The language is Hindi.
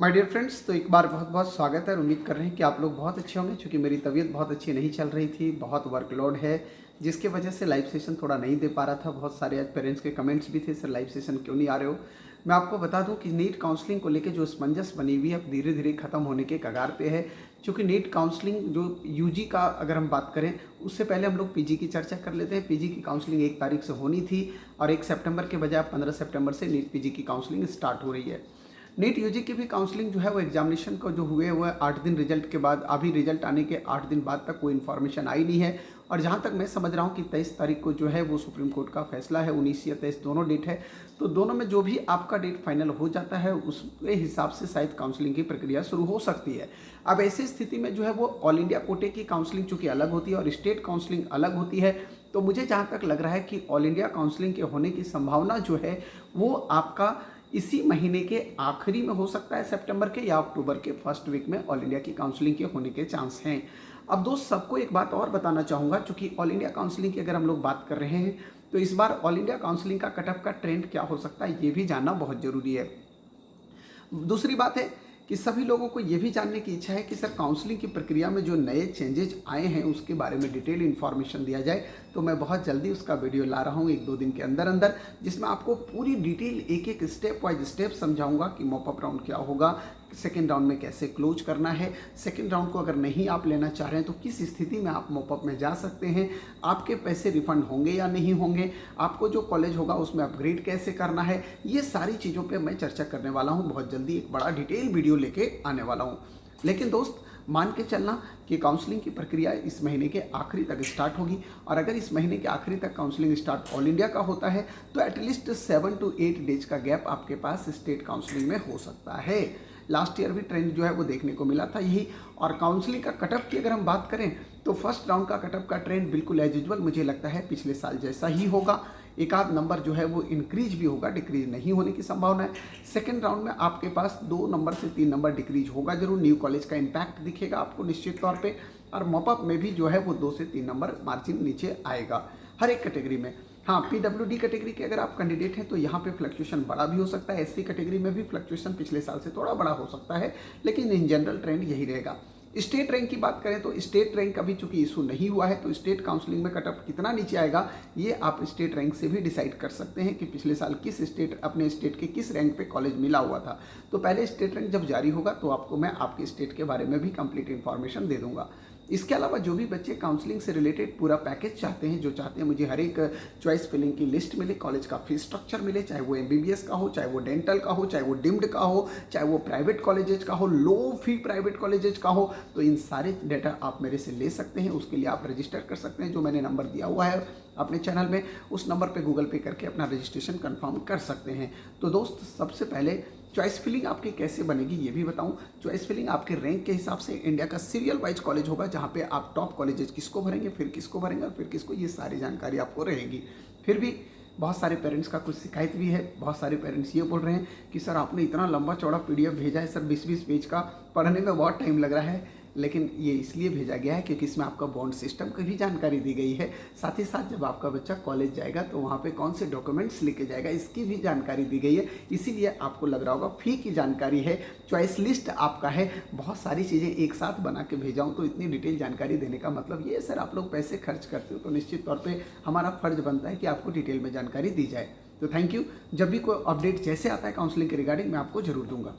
माय डियर फ्रेंड्स, तो एक बार बहुत बहुत स्वागत है और उम्मीद कर रहे हैं कि आप लोग बहुत अच्छे होंगे। क्योंकि मेरी तबीयत बहुत अच्छी नहीं चल रही थी, बहुत वर्कलोड है, जिसकी वजह से लाइव सेशन थोड़ा नहीं दे पा रहा था। बहुत सारे आज पेरेंट्स के कमेंट्स भी थे, सर लाइव सेशन क्यों नहीं आ रहे हो। मैं आपको बता दूं कि नीट काउंसलिंग को लेकर जो असमंजस बनी हुई है अब धीरे धीरे खत्म होने के कगार पे है। क्योंकि नीट काउंसलिंग जो यूजी का अगर हम बात करें, उससे पहले हम लोग पीजी की चर्चा कर लेते हैं। पीजी की काउंसलिंग 1 तारीख से होनी थी और 1 सितंबर के बजाय 15 सितंबर से नीट पीजी की काउंसलिंग स्टार्ट हो रही है। नीट यूजी की भी काउंसलिंग जो है वो एग्जामिनेशन को जो हुए हुए 8 दिन रिजल्ट के बाद, अभी रिजल्ट आने के 8 दिन बाद तक कोई इन्फॉर्मेशन आई नहीं है। और जहाँ तक मैं समझ रहा हूँ कि 23 तारीख को जो है वो सुप्रीम कोर्ट का फैसला है, 19 या 23 दोनों डेट है। तो दोनों में जो भी आपका डेट फाइनल हो जाता है उसके हिसाब से शायद काउंसलिंग की प्रक्रिया शुरू हो सकती है। अब ऐसी स्थिति में जो है वो ऑल इंडिया कोटे की काउंसलिंग चूँकि अलग होती है और स्टेट काउंसलिंग अलग होती है, तो मुझे जहाँ तक लग रहा है कि ऑल इंडिया काउंसलिंग के होने की संभावना जो है वो आपका इसी महीने के आखिरी में हो सकता है, सितंबर के या अक्टूबर के फर्स्ट वीक में ऑल इंडिया की काउंसलिंग के होने के चांस हैं। अब दोस्त सबको एक बात और बताना चाहूँगा, चूँकि ऑल इंडिया काउंसलिंग की अगर हम लोग बात कर रहे हैं तो इस बार ऑल इंडिया काउंसलिंग का कट ऑफ का ट्रेंड क्या हो सकता है ये भी जानना बहुत ज़रूरी है। दूसरी बात है कि सभी लोगों को ये भी जानने की इच्छा है कि सर काउंसलिंग की प्रक्रिया में जो नए चेंजेज आए हैं उसके बारे में डिटेल इन्फॉर्मेशन दिया जाए। तो मैं बहुत जल्दी उसका वीडियो ला रहा हूँ 1-2 दिन के अंदर अंदर, जिसमें आपको पूरी डिटेल एक एक स्टेप वाइज स्टेप समझाऊंगा कि मॉप अप राउंड क्या होगा, सेकेंड राउंड में कैसे क्लोज करना है, सेकेंड राउंड को अगर नहीं आप लेना चाह रहे हैं तो किस स्थिति में आप मॉप अप में जा सकते हैं, आपके पैसे रिफंड होंगे या नहीं होंगे, आपको जो कॉलेज होगा उसमें अपग्रेड कैसे करना है, ये सारी चीज़ों पे मैं चर्चा करने वाला हूँ। बहुत जल्दी एक बड़ा डिटेल वीडियो लेके आने वाला हूँ। लेकिन दोस्त मान के चलना कि काउंसलिंग की प्रक्रिया इस महीने के आखिरी तक स्टार्ट होगी। और अगर इस महीने के आखिरी तक काउंसलिंग स्टार्ट ऑल इंडिया का होता है तो एटलीस्ट 7 to 8 डेज का गैप आपके पास स्टेट काउंसलिंग में हो सकता है। लास्ट ईयर भी ट्रेंड जो है वो देखने को मिला था यही। और काउंसलिंग का कटअप की अगर हम बात करें तो फर्स्ट राउंड का कटअप का ट्रेंड बिल्कुल एज यूजुअल मुझे लगता है पिछले साल जैसा ही होगा। एक आध नंबर जो है वो इंक्रीज भी होगा, डिक्रीज नहीं होने की संभावना है। सेकेंड राउंड में आपके पास 2 नंबर से 3 नंबर डिक्रीज होगा जरूर, न्यू कॉलेज का इम्पैक्ट दिखेगा आपको निश्चित तौर पे। और मॉपअप में भी जो है वो 2 से 3 नंबर मार्जिन नीचे आएगा हर एक कैटेगरी में। हाँ, पीडब्ल्यूडी कैटेगरी के अगर आप कैंडिडेट हैं तो यहाँ पे फ्लक्चुएशन बड़ा भी हो सकता है। एससी कैटेगरी में भी फ्लक्चुएशन पिछले साल से थोड़ा बड़ा हो सकता है, लेकिन इन जनरल ट्रेंड यही रहेगा। स्टेट रैंक की बात करें तो स्टेट रैंक अभी चूंकि इशू नहीं हुआ है तो स्टेट काउंसलिंग में कटअप कितना नीचे आएगा ये आप स्टेट रैंक से भी डिसाइड कर सकते हैं कि पिछले साल किस स्टेट अपने स्टेट के किस रैंक पे कॉलेज मिला हुआ था। तो पहले स्टेट रैंक जब जारी होगा तो आपको मैं आपके स्टेट के बारे में भी कंप्लीट इन्फॉर्मेशन दे दूंगा। इसके अलावा जो भी बच्चे काउंसलिंग से रिलेटेड पूरा पैकेज चाहते हैं, जो चाहते हैं मुझे हर एक चॉइस फिलिंग की लिस्ट मिले, कॉलेज का फीस स्ट्रक्चर मिले, चाहे वो एमबीबीएस का हो, चाहे वो डेंटल का हो, चाहे वो डिम्ड का हो, चाहे वो प्राइवेट कॉलेजेज का हो, लो फी प्राइवेट कॉलेजेज का हो, तो इन सारे डेटा आप मेरे से ले सकते हैं। उसके लिए आप रजिस्टर कर सकते हैं, जो मैंने नंबर दिया हुआ है अपने चैनल में, उस नंबर पे गूगल पे करके अपना रजिस्ट्रेशन कंफर्म कर सकते हैं। तो दोस्त सबसे पहले चॉइस फिलिंग आपकी कैसे बनेगी ये भी बताऊं। चॉइस फिलिंग आपके रैंक के हिसाब से इंडिया का सीरियल वाइज कॉलेज होगा, जहां पे आप टॉप कॉलेजेस किसको भरेंगे, फिर किसको भरेंगे और फिर किसको, ये सारी जानकारी आपको रहेगी। फिर भी बहुत सारे पेरेंट्स का कुछ शिकायत भी है। बहुत सारे पेरेंट्स ये बोल रहे हैं कि सर आपने इतना लंबा चौड़ा पीडीएफ भेजा है, सर 20-20 पेज का, पढ़ने में बहुत टाइम लग रहा है। लेकिन ये इसलिए भेजा गया है क्योंकि इसमें आपका बॉन्ड सिस्टम की भी जानकारी दी गई है। साथ ही साथ जब आपका बच्चा कॉलेज जाएगा तो वहाँ पे कौन से डॉक्यूमेंट्स लेके जाएगा इसकी भी जानकारी दी गई है। इसीलिए आपको लग रहा होगा फी की जानकारी है, चॉइस लिस्ट आपका है, बहुत सारी चीज़ें एक साथ बना के भेजा हूँ। तो इतनी डिटेल जानकारी देने का मतलब ये सर आप लोग पैसे खर्च करते हो तो निश्चित तौर पर हमारा फर्ज बनता है कि आपको डिटेल में जानकारी दी जाए। तो थैंक यू। जब भी कोई अपडेट जैसे आता है काउंसलिंग के रिगार्डिंग मैं आपको जरूर दूंगा।